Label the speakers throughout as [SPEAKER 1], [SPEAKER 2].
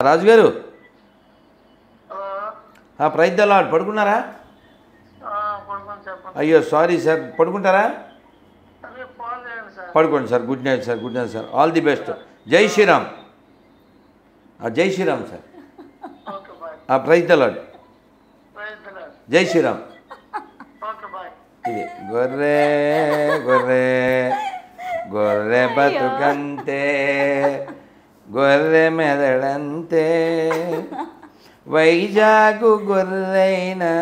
[SPEAKER 1] రాజుగారు praise the lord. పడుకున్నారా? అయ్యో సారీ సార్, పడుకుంటారా? పడుకోండి sir. Good night sir. Good night sir. All the best. జై శ్రీరామ్. జై Shriram sir. Praise the lord. జై శ్రీరామ్. ఇది గొర్రె గొర్రె గొర్రె బతుకంతే, గొర్రె మెదడంతే, వైజాగు గొర్రెైనా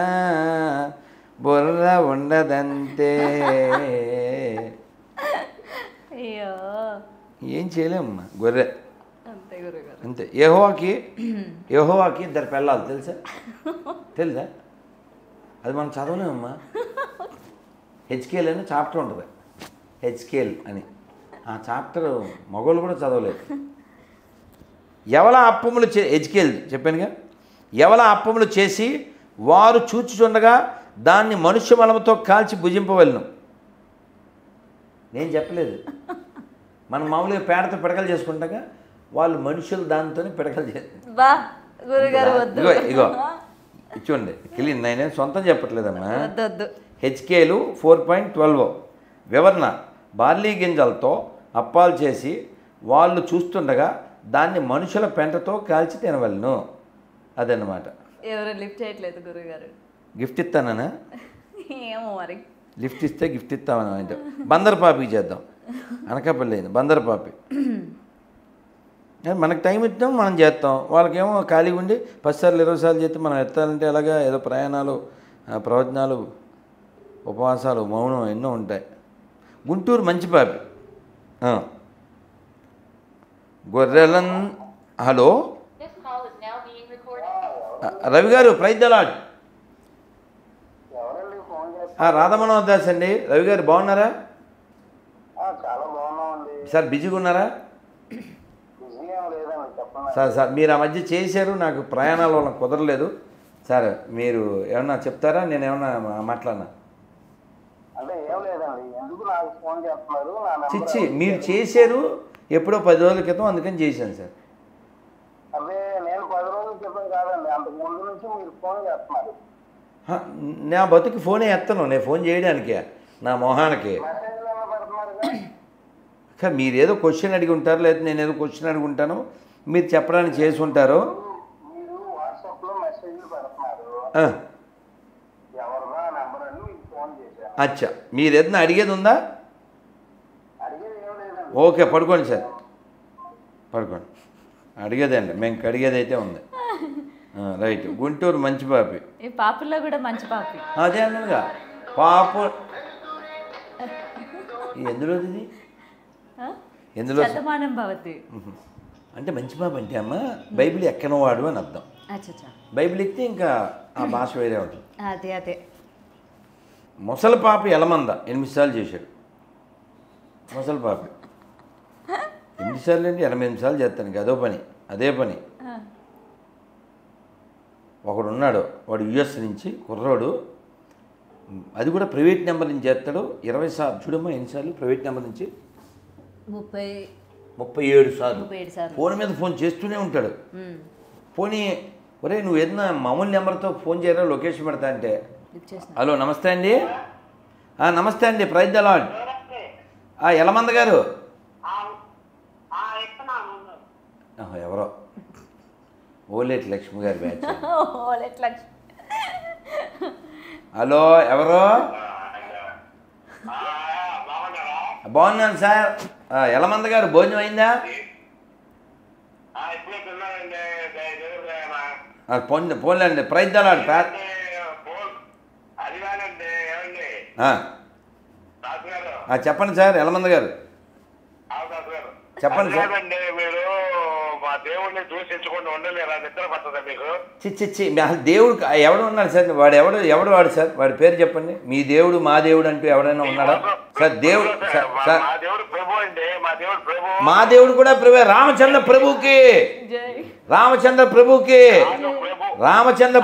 [SPEAKER 1] బుర్ర ఉండదంతే. ఏం చేయలేమ్మా, గొర్రె అంతే. యెహోవాకి ఇద్దరు పెళ్ళాలి, తెలుసా? అది మనం చదవలేమమ్మా. హెచ్కేఎల్ అని చాప్టర్ ఉంటుంది, హెచ్కేఎల్ అని. ఆ చాప్టర్ మగవాళ్ళు కూడా చదవలేదు. ఎవల అప్పములు హెచ్కేఎల్ చెప్పానుగా. ఎవల అప్పములు చేసి వారు చూచుచుండగా దాన్ని మనుష్య మలముతో కాల్చి భుజింపవలను. నేను చెప్పలేదు. మనం మామూలుగా పేడతో పిడకలు చేసుకుంటాగా, వాళ్ళు మనుషులు దానితోనే పిడకలు చేస్తారు. ఇగో చూడండి, క్లీన్. నేనేం సొంతం చెప్పట్లేదమ్మా. హెచ్కేలు 4.12 వివరణ. బార్లీ గింజలతో అప్పాలు చేసి వాళ్ళు చూస్తుండగా దాన్ని మనుషుల పెంటతో కాల్చి తినవలను. అదన్నమాట.
[SPEAKER 2] ఎవరు లిఫ్ట్ చేయట్లేదు గురుగారు.
[SPEAKER 1] గిఫ్ట్ ఇస్తానా?
[SPEAKER 2] ఏమో మరి.
[SPEAKER 1] లిఫ్ట్ ఇస్తే గిఫ్ట్ ఇస్తామని అంటే బందర్పాపికి చేద్దాం. అనకాపల్లి అయింది బందర్పాపి. మనకు టైం ఇస్తాం, మనం చేస్తాం. వాళ్ళకేమో ఖాళీగా ఉండి 10 సార్లు 20 సార్లు చేస్తే మనం ఎత్తాలంటే అలాగా ఏదో ప్రయాణాలు, ప్రవచనాలు, ఉపవాసాలు, మౌనం ఎన్నో ఉంటాయి. గుంటూరు మంచి పాపి. గొర్రెలన్. హలో రవి గారు, praise the Lord. Radhamanohar Das అండి. రవి గారు బాగున్నారా? సార్ బిజీగా ఉన్నారా? సార్ మీరు ఆ మధ్య చేశారు, నాకు ప్రయాణాల వల్ల కుదరలేదు. సార్ మీరు ఏమన్నా చెప్తారా? నేను ఏమన్నా మాట్లాడినా? చిచ్చి, మీరు చేశారు ఎప్పుడో 10 రోజుల క్రితం, అందుకని చేశాను సార్. నా బతుకి ఫోనే ఎత్తను, నేను ఫోన్ చేయడానికే, నా మొహానికి. మీరేదో క్వశ్చన్ అడిగి ఉంటారు, లేదా నేను ఏదో క్వశ్చన్ అడిగి ఉంటాను, మీరు చెప్పడానికి చేసి ఉంటారు. అచ్చా, మీరు ఏదైనా అడిగేది ఉందా? ఓకే, పడుకోండి సార్, పడుకోండి. అడిగేదండి, మేము అడిగేది అయితే ఉంది. రైట్. గుంటూరు మంచి పాపి.
[SPEAKER 2] పాపుల్లో కూడా మంచి పాపి.
[SPEAKER 1] అదే అన్నగా పాపు. ఎందులోది? ఎందులో? అంటే మంచి పాప అంటే అమ్మ బైబిల్ ఎక్కనవాడు అని అర్థం. బైబిల్ ఎక్కితే ఇంకా ఆ భాష వేరే ఉంటుంది.
[SPEAKER 2] అదే అదే.
[SPEAKER 1] ముసలి పాప ఎలమంద 8 సార్లు చేశాడు. ముసలి పాప 8 సార్లు అంటే 88 సార్లు చేస్తాను. అదే పని. ఒకడు ఉన్నాడు, వాడు యుఎస్ నుంచి కుర్రోడు. అది కూడా ప్రైవేట్ నెంబర్ నుంచి చేస్తాడు. 20 సార్లు చూడమ్మా, ఎన్నిసార్లు ప్రైవేట్ నెంబర్ నుంచి? 37 సార్లు ఫోన్ మీద ఫోన్ చేస్తూనే ఉంటాడు. పోనీ ఒరే నువ్వు ఏదైనా మామూలు నెంబర్తో ఫోన్ చేయరా, లొకేషన్ పెడతా అంటే, హలో నమస్తే అండి. నమస్తే అండి, ప్రైజ్ ద లార్డ్. ఎలమంద గారు ఎవరో ఓలేటి లక్ష్మి గారి బ్యాచ్. హలో ఎవరో? బాగున్నాను సార్. ఎలమంద గారు భోజనం అయిందా? పోన్లేండి, ప్రైజ్ ద లార్డ్. చెప్పండి సార్, ఎలమంద గారు చెప్పండి సార్. చిచ్చి, దేవుడు ఎవడు ఉన్నాడు సార్? వాడు సార్, వాడి పేరు చెప్పండి. మీ దేవుడు మా దేవుడు అంటూ ఎవడైనా ఉన్నాడా సార్? దేవుడు సార్, మా దేవుడు కూడా ప్రభు. రామచంద్ర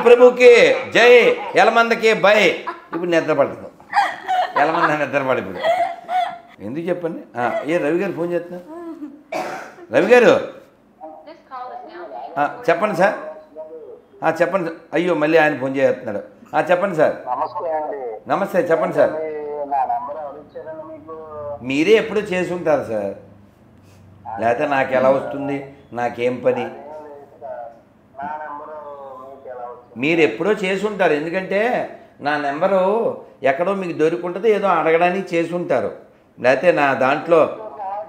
[SPEAKER 1] ప్రభుకి జై, ఎలమందకి బై. ఇప్పుడు నిద్ర పడుతుంది, ఎలమంద నిద్ర పడిపోయి. ఎందుకు చెప్పండి. రవి గారు ఫోన్ చేస్తున్నారు. రవి గారు చెప్పండి సార్. చెప్పండి సార్. అయ్యో మళ్ళీ ఆయన ఫోన్ చేస్తున్నాడు. చెప్పండి సార్.
[SPEAKER 3] నమస్తే అండి.
[SPEAKER 1] నమస్తే, చెప్పండి సార్.
[SPEAKER 3] నా నెంబర్ ఎవరు ఇచ్చారండి మీకు?
[SPEAKER 1] మీరే ఎప్పుడూ చేసి ఉంటారు సార్, లేకపోతే నాకు ఎలా వస్తుంది, నాకేం పని?
[SPEAKER 3] నా నెంబరు మీకు ఎలా వచ్చింది?
[SPEAKER 1] మీరు ఎప్పుడో చేసి ఉంటారు, ఎందుకంటే నా నెంబరు ఎక్కడో మీకు దొరికింటుంది, ఏదో అడగడానికి చేసి ఉంటారు, లేకపోతే నా దాంట్లో.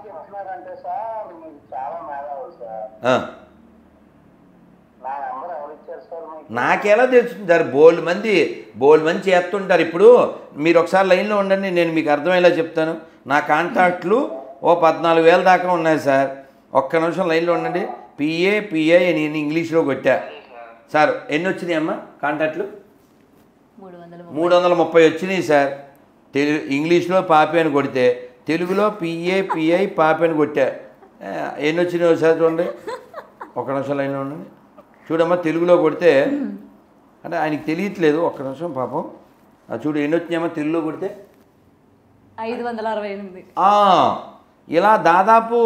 [SPEAKER 3] చెప్తున్నారంటే సార్ మీకు చాలా మేధావు సార్. నా నెంబర్ ఎవరు ఇచ్చారు సార్ మీకు?
[SPEAKER 1] నాకెలా తెలుస్తుంది సార్? బోల్డ్ మంది చేస్తుంటారు. ఇప్పుడు మీరు ఒకసారి లైన్లో ఉండండి, నేను మీకు అర్థమయ్యేలా చెప్తాను. నా కాంటాక్ట్లు ఓ 14,000 దాకా ఉన్నాయి సార్. ఒక్క నిమిషం లైన్లో ఉండండి. పిఏ నేను ఇంగ్లీష్లో కొట్టా సార్. ఎన్ని వచ్చినాయి అమ్మా కాంటాక్ట్లు? 330 వచ్చినాయి సార్. ఇంగ్లీష్లో పాపి అని కొడితే, తెలుగులో పిఐ పాపి అని కొట్టా. ఎన్ని వచ్చినాయి ఒకసారి చూడండి. ఒక్క నిమిషం లైన్లో ఉండండి. చూడమ్మా, తెలుగులో కొడితే అంటే ఆయనకి తెలియట్లేదు, ఒక్క నిమిషం పాపం. చూడు ఎన్ని వచ్చినాయమ్మా తెలుగులో కొడితే?
[SPEAKER 2] 568.
[SPEAKER 1] ఇలా దాదాపు.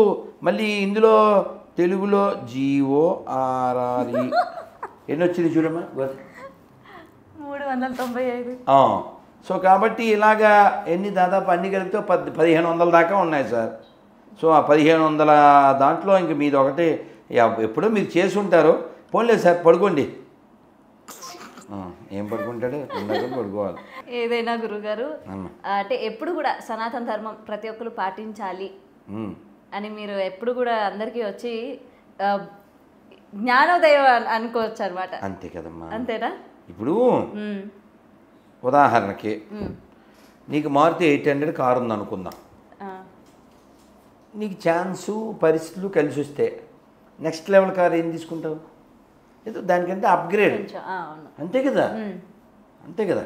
[SPEAKER 1] మళ్ళీ ఇందులో తెలుగులో GORRE ఎన్ని వచ్చింది చూడమ్మా?
[SPEAKER 2] 395.
[SPEAKER 1] సో కాబట్టి ఇలాగా ఎన్ని దాదాపు అన్ని కలిపితే 1,500 దాకా ఉన్నాయి సార్. సో ఆ 1,500 దాంట్లో ఇంక మీది ఒకటి ఎప్పుడో మీరు చేసి ఉంటారు. పోన్లేదు సార్, పడుకోండి. ఏం పడుకుంటాడు? పడుకోవాలి.
[SPEAKER 2] ఏదైనా గురుగారు అంటే ఎప్పుడు కూడా సనాతన ధర్మం ప్రతి ఒక్కరు పాటించాలి అని మీరు ఎప్పుడు కూడా అందరికీ వచ్చి జ్ఞానోదయం అనుకోవచ్చు అనమాట.
[SPEAKER 1] అంతే కదమ్మా.
[SPEAKER 2] అంతేనా?
[SPEAKER 1] ఇప్పుడు ఉదాహరణకి నీకు మారుతి 800 కారు ఉంది అనుకుందాం. నీకు ఛాన్సు పరిస్థితులు కలిసి వస్తే నెక్స్ట్ లెవెల్ కారు ఏం తీసుకుంటావు? ఏదో దానికంటే అప్గ్రేడ్. అంతే కదా, అంతే కదా,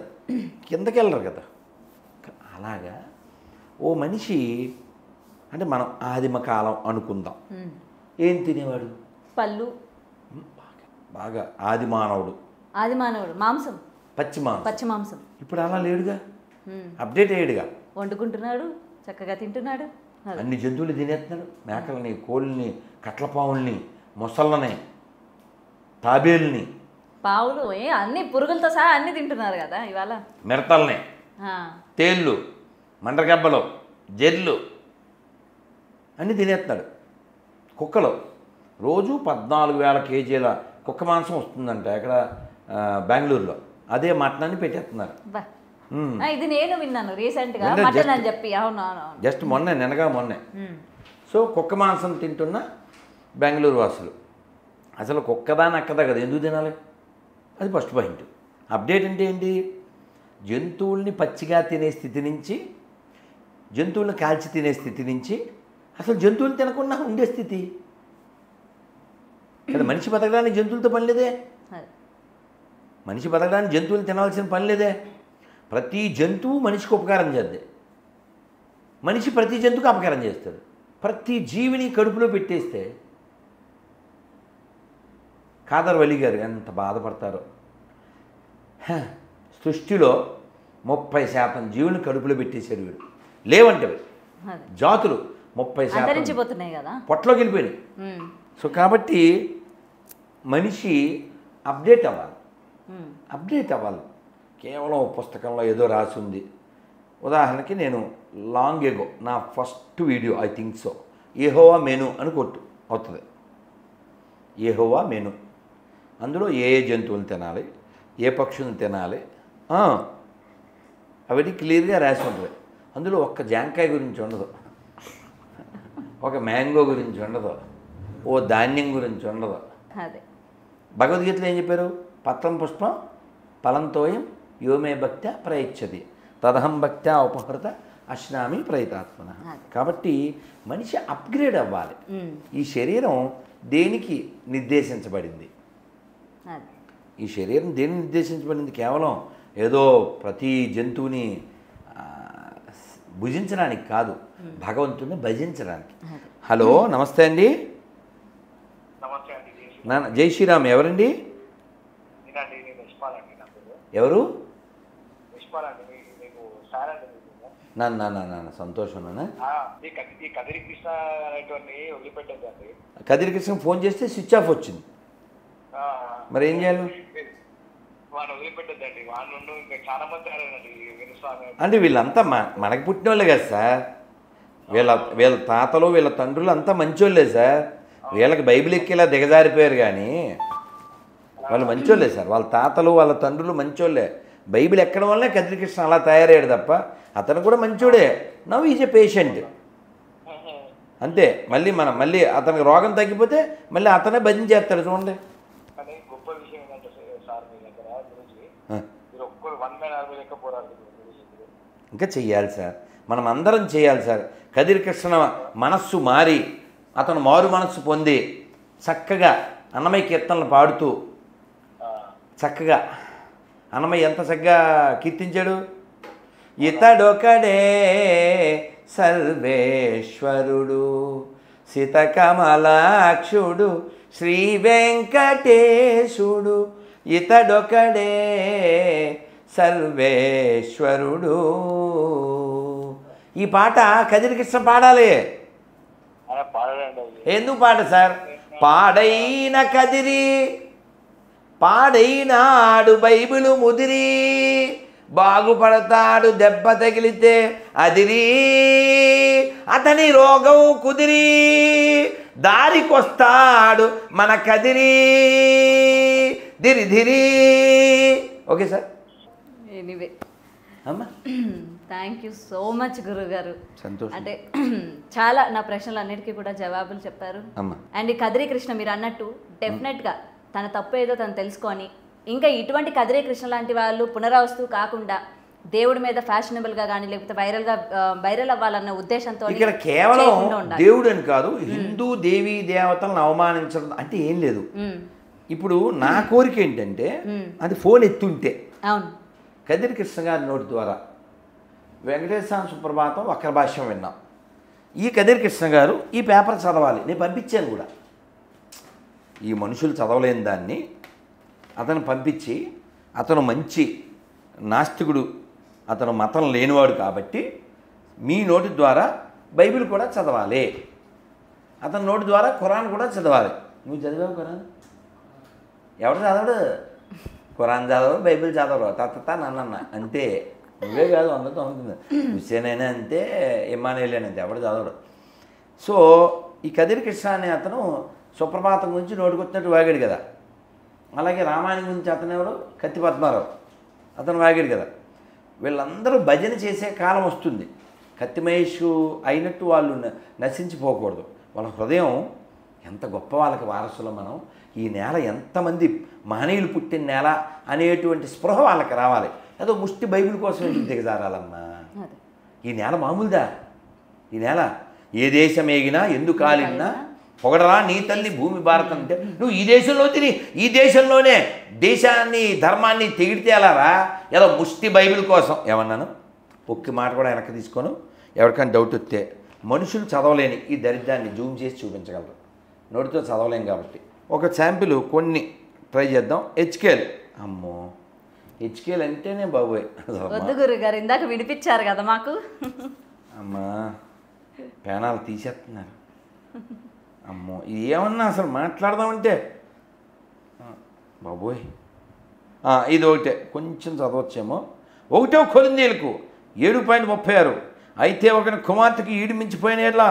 [SPEAKER 1] కిందకి వెళ్ళరు కదా. అలాగా ఓ మనిషి అంటే మనం ఆదిమ కాలం అనుకుందాం. ఏం తినేవాడు?
[SPEAKER 2] పళ్ళు.
[SPEAKER 1] బాగా ఆది మానవుడు
[SPEAKER 2] మాంసం,
[SPEAKER 1] పచ్చి
[SPEAKER 2] మాంసం.
[SPEAKER 1] ఇప్పుడు అలా లేడుగా, అప్డేట్ అయ్యాడుగా.
[SPEAKER 2] వండుకుంటున్నాడు, చక్కగా తింటున్నాడు.
[SPEAKER 1] అన్ని జంతువులు తినేస్తున్నాడు. మేకల్ని, కోళ్ళని, కట్లపావుల్ని, మొసళ్ళని, తాబేల్ని,
[SPEAKER 2] పావులు, అన్ని పురుగులతో సహా అన్ని తింటున్నారు కదా ఇవాళ.
[SPEAKER 1] మిడతల్ని, తేళ్ళు, మండ్రగబ్బలు, జెర్లు అన్నీ తినేస్తున్నాడు. కుక్కలు రోజు 14,000 కేజీల కుక్క మాంసం వస్తుందంట ఎక్కడ, బెంగళూరులో. అదే మటనాన్ని పెట్టేస్తున్నారు.
[SPEAKER 2] ఇది నేను విన్నాను రీసెంట్గా, మటన్ అని చెప్పి. అవునవును,
[SPEAKER 1] జస్ట్ మొన్నే. సో కుక్క మాంసం తింటున్న బెంగళూరు వాసులు. అసలు కుక్కదా నక్కదా కదా, ఎందుకు తినాలి? అది ఫస్ట్ పాయింట్. అప్డేట్ అంటే ఏంటి? జంతువుల్ని పచ్చిగా తినే స్థితి నుంచి, జంతువులను కాల్చి తినే స్థితి నుంచి అసలు జంతువులు తినకుండా ఉండే స్థితి. కదా, మనిషి బతకడానికి జంతువులతో పని లేదే. మనిషి బతకడానికి జంతువులు తినాల్సిన పని లేదే. ప్రతి జంతువు మనిషికి ఉపకారం చేద్దే, మనిషి ప్రతి జంతువుకి అపకారం చేస్తాడు. ప్రతి జీవిని కడుపులో పెట్టేస్తే ఖాదర్ వలి గారు ఎంత బాధపడతారో. సృష్టిలో 30% జీవుని కడుపులో పెట్టేశాడు వీడు. లేవంటే జాతులు 30%
[SPEAKER 2] కదా,
[SPEAKER 1] పొట్టలోకి వెళ్ళిపోయినాయి. సో కాబట్టి మనిషి అప్డేట్ అవ్వాలి. కేవలం పుస్తకంలో ఏదో రాసి ఉంది. ఉదాహరణకి నేను లాంగ్ ఎగో నా first video, I think so, Jehovah menu అని కొట్టు అవుతుంది. యెహోవా మెను, అందులో ఏ జంతువులు తినాలి, ఏ పక్షులను తినాలి, అవన్నీ క్లియర్గా రాసి ఉంటుంది. అందులో ఒక్క జాంకాయ గురించి ఉండదు, ఒక మ్యాంగో గురించి ఉండదు, ఓ ధాన్యం గురించి ఉండదు. భగవద్గీతలో ఏం చెప్పారు? పత్రం పుష్పం ఫలంతోయం యోమే భక్త్యా ప్రయచ్చతి తదహం భక్త్యా ఉపహృత అశ్నామి ప్రయతాత్మన. కాబట్టి మనిషి అప్గ్రేడ్ అవ్వాలి. ఈ శరీరం దేనికి నిర్దేశించబడింది? ఈ శరీరం దేనికి నిర్దేశించబడింది? కేవలం ఏదో ప్రతి జంతువుని భుజించడానికి కాదు, భగవంతుని భజించడానికి. హలో, నమస్తే అండి. జై శ్రీరామ్. ఎవరండి? ఎవరు? నాన్న సంతోషం. కదిరి కృష్ణ ఫోన్ చేస్తే స్విచ్ ఆఫ్ వచ్చింది. మరి ఏం చేయాలి?
[SPEAKER 3] వాడిని వదిలిపెట్టద్దండి. వాడి నుండి ఇంకా చాలా మంది ఆడారండి వినుస్వామి.
[SPEAKER 1] అంటే వీళ్ళంతా మనకి పుట్టిన వాళ్ళే కదా సార్. వీళ్ళ తాతలు వీళ్ళ తండ్రులు అంతా మంచోళ్ళే సార్. వీళ్ళకి బైబిల్ ఎక్కేలా దిగజారిపోయారు కానీ వాళ్ళు మంచోళ్ళే సార్. వాళ్ళ తాతలు వాళ్ళ తండ్రులు మంచోళ్ళే. బైబిల్ ఎక్కడం వల్లే కదిరికృష్ణ అలా తయారయ్యాడు తప్ప అతను కూడా మంచోడే. నవ్ ఈజ్ ఎ పేషెంట్ అంతే. మళ్ళీ అతనికి రోగం తగ్గిపోతే మళ్ళీ అతనే భజన చేస్తాడు చూడండి.
[SPEAKER 3] కానీ గొప్ప విషయం ఏంటంటే సార్ మీ దగ్గర గురించి మీరు ఒక్కరు 1 man army లెక్క పోరాడు.
[SPEAKER 1] ఇంకా చెయ్యాలి సార్, మనం అందరం చేయాలి సార్. కదిరికృష్ణ మనస్సు మారి అతను మారు మనస్సు పొంది చక్కగా అన్నమయ్య కీర్తనలు పాడుతూ చక్కగా అన్నమయ్య ఎంత చక్కగా కీర్తించాడు. ఇతడొకడే సర్వేశ్వరుడు సితకమలాక్షుడు శ్రీ వెంకటేశుడు ఇతడొకడే సర్వేశ్వరుడు. ఈ పాట కదిరికృష్ణ పాడాలి. ఎందుకు పాట సార్? పాడైన కదిరి పాడైనాడు బైబిలు ముదిరి బాగుపడతాడు దెబ్బ తగిలితే అదిరి అతని రోగం కుదిరి దారికొస్తాడు మన కదిరి ధిరి. Okay sir.
[SPEAKER 2] ఎనీవే
[SPEAKER 1] అమ్మా
[SPEAKER 2] థ్యాంక్ యూ సో మచ్ గురుగారు.
[SPEAKER 1] సంతోషం.
[SPEAKER 2] అంటే చాలా నా ప్రశ్నలన్నిటికీ కూడా జవాబులు చెప్పారు. అండ్ ఈ కదిరి కృష్ణ మీరు అన్నట్టు డెఫినెట్గా తన తప్పు ఏదో తను తెలుసుకొని ఇంకా ఇటువంటి కదిరి కృష్ణ లాంటి వాళ్ళు పునరావస్తు కాకుండా దేవుడి మీద ఫ్యాషనబుల్గా కానీ లేకపోతే వైరల్ అవ్వాలన్న ఉద్దేశంతో
[SPEAKER 1] ఇక్కడ కేవలం దేవుడు అని కాదు, హిందూ దేవీ దేవతలను అవమానించడం అంటే ఏం లేదు. ఇప్పుడు నా కోరిక ఏంటంటే అది ఫోన్ ఎత్తుంటే
[SPEAKER 2] అవును
[SPEAKER 1] కదిరి కృష్ణ గారి నోటి ద్వారా వెంకటేశ్వర సుప్రభాతం వక్ర భాష్యం విన్నాం. ఈ కదిరి కృష్ణ గారు ఈ పేపర్ చదవాలి, నేను పంపించాను కూడా. ఈ మనుషులు చదవలేని దాన్ని అతను పంపించి, అతను మంచి నాస్తికుడు, అతను మతం లేనివాడు కాబట్టి మీ నోటి ద్వారా బైబిల్ కూడా చదవాలి, అతని నోటి ద్వారా ఖురాన్ కూడా చదవాలి. నువ్వు చదివావు ఖురాన్? ఎవడు చదవడు? ఖురాన్ చదవరు, బైబిల్ చదవరు, తత్త నన్న అంతే. నువ్వే కాదు అందరితో ఉంటుంది. హుస్సేన్ అయినా అంతే, ఇమానుయేల్ అయినా అంతే, ఎవడు చదవడు. సో ఈ కదిరి కృష్ణ అనే అతను సుప్రభాతం గురించి నోటికొచ్చినట్టు వాగాడు కదా. అలాగే రామాయణం గురించి అతను ఎవరు? కత్తి పద్మారావు, అతను వాగాడు కదా. వీళ్ళందరూ భజన చేసే కాలం వస్తుంది. కత్తి మహేష్ అయినట్టు వాళ్ళు నశించిపోకూడదు. వాళ్ళ హృదయం ఎంత గొప్ప, వాళ్ళకి వారసులు మనం. ఈ నేల ఎంతమంది మహనీయులు పుట్టిన నేల అనేటువంటి స్పృహ వాళ్ళకి రావాలి. ఏదో ముష్టి బైబిల్ కోసం ఎందుకు దిగజారాలమ్మా? ఈ నేల మామూలుదా? ఈ నేల ఏ దేశం ఏగినా ఎందుకు కాలినా పొగడరా నీ తల్లి భూమి భారతం అంటే నువ్వు ఈ దేశంలో తిని ఈ దేశంలోనే దేశాన్ని ధర్మాన్ని తెగిడితే ఎలారా? ఏదో ముష్టి బైబిల్ కోసం ఏమన్నాను? ఒక్క మాట కూడా వెనక్కి తీసుకోను. ఎవరికైనా డౌట్ వస్తే మనుషులు చదవలేని ఈ దరిద్రాన్ని జూమ్ చేసి చూపించగలరు, నోటితో చదవలేం కాబట్టి. ఒక శాంపిల్ కొన్ని ట్రై చేద్దాం. హెచ్కేఎల్. అమ్మో హెచ్కేఎల్ అంటేనే బాబోయ్.
[SPEAKER 2] వద్దు గురుగారు, ఇందాక వినిపించారు కదా మాకు.
[SPEAKER 1] అమ్మా పేనాలు తీసేస్తున్నారు. అమ్మో ఇది ఏమన్నా అసలు మాట్లాడదామంటే బాబోయ్. ఇది ఒకటే కొంచెం చదవచ్చేమో. 1వ కొరింథీయులకు 7:36 అయితే ఒకని కుమార్తెకి ఈడు మించిపోయిన ఎడ్ల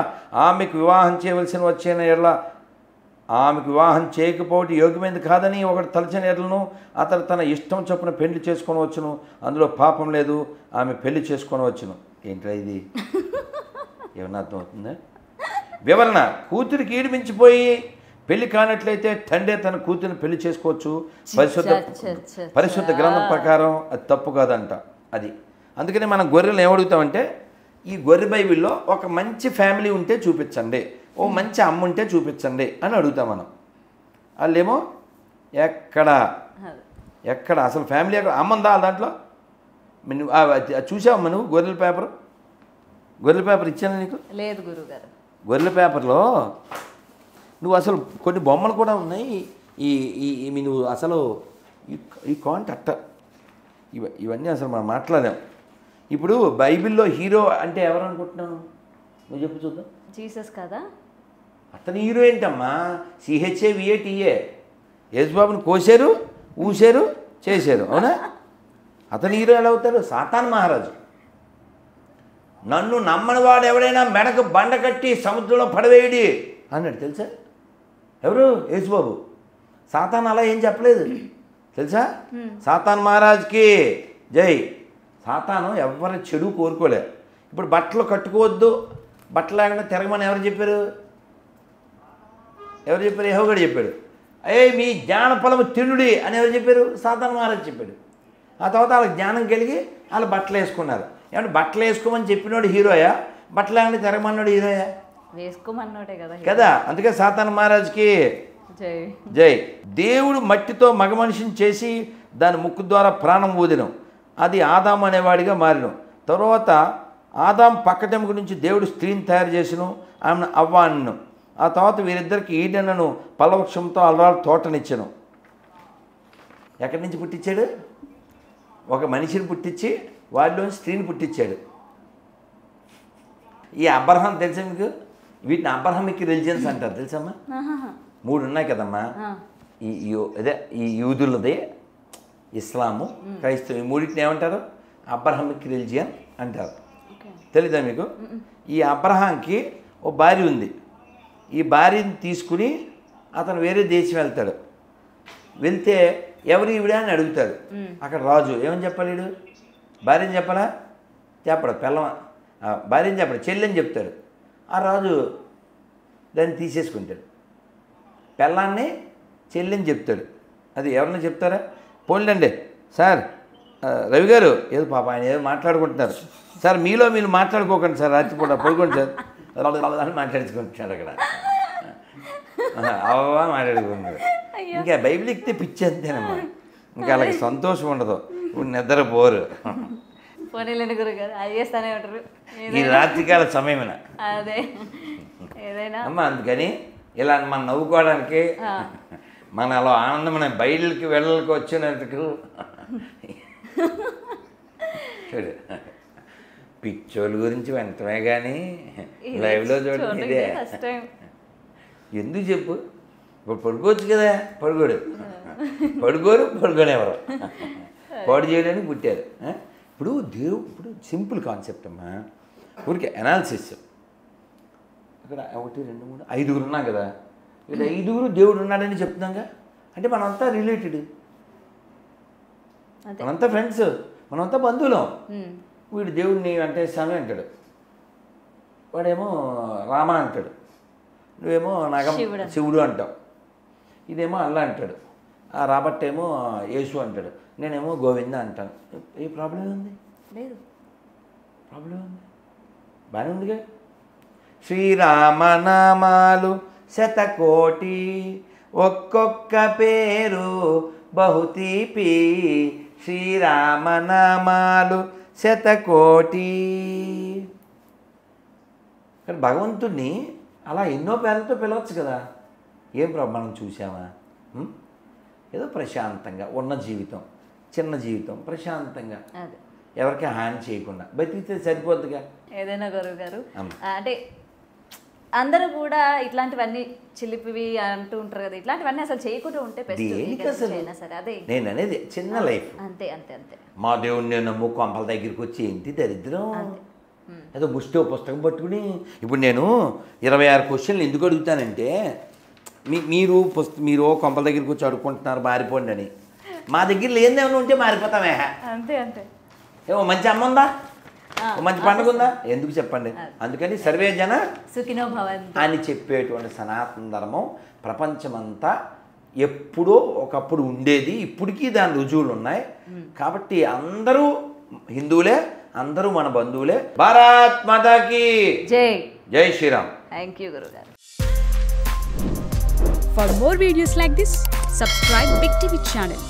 [SPEAKER 1] ఆమెకు వివాహం చేయవలసిన వచ్చిన ఎడ్ల ఆమెకు వివాహం చేయకపోవడం యోగ్యమైనది కాదని ఒకటి తలచిన ఎడ్లను అతను తన ఇష్టం చొప్పున పెళ్లి చేసుకొని వచ్చును, అందులో పాపం లేదు, ఆమె పెళ్లి చేసుకొని వచ్చును. ఏంట్రా ఇది? ఏమన్నా అర్థమవుతుందా? వివరణ: కూతురికి ఈడు మించిపోయి పెళ్లి కానట్లయితే తండ్రి తన కూతురిని పెళ్లి చేసుకోవచ్చు. పరిశుద్ధ గ్రంథం ప్రకారం అది తప్పు కాదంట. అది అందుకని మనం గొర్రెలు ఏమడుగుతామంటే ఈ గొర్రె బైబిల్లో ఒక మంచి ఫ్యామిలీ ఉంటే చూపించండి, ఓ మంచి అమ్మ ఉంటే చూపించండి అని అడుగుతాం మనం. వాళ్ళేమో ఎక్కడ అసలు ఫ్యామిలీ ఎక్కడ అమ్మందా దాంట్లో? నువ్వు చూసావమ్మా నువ్వు గొర్రెల పేపర్ ఇచ్చాను నీకు?
[SPEAKER 2] లేదు గురుగారు.
[SPEAKER 1] గొర్రెల పేపర్లో నువ్వు అసలు కొన్ని బొమ్మలు కూడా ఉన్నాయి. నువ్వు అసలు ఈ కాంట్ అట్ట ఇవన్నీ అసలు మనం మాట్లాడాం. ఇప్పుడు బైబిల్లో హీరో అంటే ఎవరు అనుకుంటున్నావు నువ్వు? చెప్పు చూద్దాం.
[SPEAKER 2] జీసస్ కదా?
[SPEAKER 1] అతని హీరో ఏంటమ్మా? CHAVATA. యేసుబాబుని కోసారు, ఊసారు, చేశారు. అవునా? అతను హీరో ఎలా అవుతారు? సాతాన్ మహారాజు. నన్ను నమ్మని వాడు ఎవడైనా మెడకు బండ కట్టి సముద్రంలో పడవేయడి అన్నాడు. తెలుసా? ఎవరు? యేసుబాబు. సాతాన్ అలా ఏం చెప్పలేదు తెలుసా? సాతాన్ మహారాజ్కి జై. సాతాను ఎవరి చెడు కోరుకోలే. ఇప్పుడు బట్టలు కట్టుకోవద్దు, బట్టలు లేకుండా తిరగమని ఎవరు చెప్పారు? యెహోవా చెప్పాడు. మీ జ్ఞాన ఫలము తినుడి అని ఎవరు చెప్పారు? సాతాన్ మహారాజ్ చెప్పాడు. ఆ తర్వాత వాళ్ళకి జ్ఞానం కలిగి వాళ్ళు బట్టలు వేసుకున్నారు. ఏమంటే బట్టలు వేసుకోమని చెప్పినోడు హీరోయా, బట్టలు లేకుండా తిరగమన్నాడు హీరోయా?
[SPEAKER 2] వేసుకోమన్నోటే
[SPEAKER 1] కదా. అందుకే సాతాన్ మహారాజ్కి
[SPEAKER 2] జై.
[SPEAKER 1] జై. దేవుడు మట్టితో మగ మనిషిని చేసి దాని ముక్కు ద్వారా ప్రాణం ఊదినం. అది ఆదాం అనేవాడిగా మారినం. తర్వాత ఆదాం పక్కటెముక నుంచి దేవుడు స్త్రీని తయారు చేసిను, ఆమెను అవ్వ అన్నను. ఆ తర్వాత వీరిద్దరికి ఈడెనను పలవృక్షంతో అలరాలు తోటనిచ్చాను. ఎక్కడి నుంచి పుట్టించాడు? ఒక మనిషిని పుట్టించి వాడిలోని స్త్రీని పుట్టించాడు. ఈ అబ్రహాం తెలుసా మీకు? వీటిని అబ్రహామిక్ రిలిజియన్స్ అంటారు. తెలుసమ్మా? 3 ఉన్నాయి కదమ్మా. ఈ యూదులది, ఇస్లాము, క్రైస్తవం. ఈ మూడింటిని ఏమంటారు? అబ్రహామిక్ రిలిజియన్ అంటారు. తెలీదా మీకు? ఈ అబ్రహాంకి ఓ భార్య ఉంది. ఈ భార్యని తీసుకుని అతను వేరే దేశం వెళ్తాడు. వెళ్తే ఎవరు ఈవిడ అని అడుగుతాడు. అక్కడ రాజు ఏమని చెప్పాలి? వీడు భార్యని చెప్పాలా? చెప్పడు. భార్యని చెప్పడు, చెల్లెని చెప్తాడు. ఆ రాజు దాన్ని తీసేసుకుంటాడు. పెళ్ళాన్ని చెల్లిని చెప్తాడు. అది ఎవరన్నా చెప్తారా? పోన్లండి సార్, రవి గారు ఏదో పాప ఆయన ఏదో మాట్లాడుకుంటున్నారు సార్, మీలో మీరు మాట్లాడుకోకండి సార్, రాత్రిపూట పడుకోండి సార్ అని మాట్లాడుకుంటున్నాడు అక్కడ. అవా మాట్లాడుకుంటున్నాడు. ఇంకా బైబిల్ ఎక్కితే పిచ్చి అంతేనమ్మా. ఇంకా అలాగే సంతోషం ఉండదు, నిద్రపోరు. ఈ రాత్రికాల సమయమైన అమ్మ. అందుకని ఇలా మనం నవ్వుకోవడానికి, మన అలా ఆనందమైన బయలుకి వెళ్ళకి వచ్చినట్టుకు చూడు. పిచ్చోళ్ళ గురించి వెంటనే కానీ లైవ్లో చూడండి. ఇదే ఎందుకు చెప్పు? ఇప్పుడు పడుకోవచ్చు కదా, పడుకోనేవారు పాడు చేయడానికి పుట్టారు. ఇప్పుడు సింపుల్ కాన్సెప్ట్ అమ్మా. ఊరికే అనాలిసిస్. ఇక్కడ 1 2 3 5 ఉన్నాం కదా. ఇక్కడ 5 దేవుడు ఉన్నాడని చెప్తున్నాగా. అంటే మనంతా రిలేటెడ్, మనంతా ఫ్రెండ్స్, మనంతా బంధువులం. వీడు దేవుడిని వెంకటేశ్వర అంటాడు, వాడేమో రామ అంటాడు, నువ్వేమో నాగం శివుడు అంటావు, ఇదేమో అల్లా అంటాడు, ఆ రాబర్ట్ ఏమో యేసు అంటాడు, నేనేమో గోవింద అంటాను. ఏ ప్రాబ్లం ఉంది?
[SPEAKER 2] లేదు.
[SPEAKER 1] ప్రాబ్లం ఉంది, బాగానే ఉందిగా. శ్రీరామనామాలు శతకోటి, ఒక్కొక్క పేరు బహుతీపి. శ్రీరామనామాలు శతకోటి. కానీ భగవంతుడిని అలా ఎన్నో పేర్లతో పిలవచ్చు కదా. ఏం ప్రాబ్లం? మనం చూసామా? ఏదో ప్రశాంతంగా ఉన్న జీవితం, చిన్న జీవితం, ప్రశాంతంగా ఎవరికి హాని చేయకుండా బతికితే సరిపోద్దుగా.
[SPEAKER 2] ఏదైనా గురువు గారు అంటే అందరూ కూడా ఇట్లాంటివన్నీ చిలిపివి అంటూ ఉంటారు కదా, ఇట్లాంటివన్నీ అసలు చేయకుండా ఉంటే సరే. అదే
[SPEAKER 1] నేను అనేది చిన్న లైఫ్.
[SPEAKER 2] అంతే అంతే అంతే.
[SPEAKER 1] మా దేవుడిని నేను నమ్ము కొంపల దగ్గరికి వచ్చి ఏంటి దరిద్రం? ఏదో ముష్టో పుస్తకం పట్టుకుని ఇప్పుడు నేను 26 క్వశ్చన్లు ఎందుకు అడుగుతానంటే, మీరు కొంపల దగ్గరికి వచ్చి అడుక్కుంటున్నారు మారిపోండి అని. మా దగ్గర లేనిదేమైనా ఉంటే మారిపోతామే.
[SPEAKER 2] అంతే అంతే.
[SPEAKER 1] ఏమో మంచి అమ్మ ఉందా, మంచి పండుగ ఉందా, ఎందుకు చెప్పండి. అందుకని సర్వే జన
[SPEAKER 2] సుఖినో భవంతు అని
[SPEAKER 1] చెప్పేటువంటి సనాతన ధర్మం ప్రపంచమంతా ఎప్పుడో ఒకప్పుడు ఉండేది, ఇప్పటికీ దాని రుజువులు ఉన్నాయి. కాబట్టి అందరూ హిందువులే, అందరూ మన బంధువులే. భారత్ మాతాకి
[SPEAKER 2] జై.
[SPEAKER 1] జై శ్రీరామ్.
[SPEAKER 2] థ్యాంక్ యూ గురుగారు.
[SPEAKER 4] For more videos like this, subscribe Big TV channel.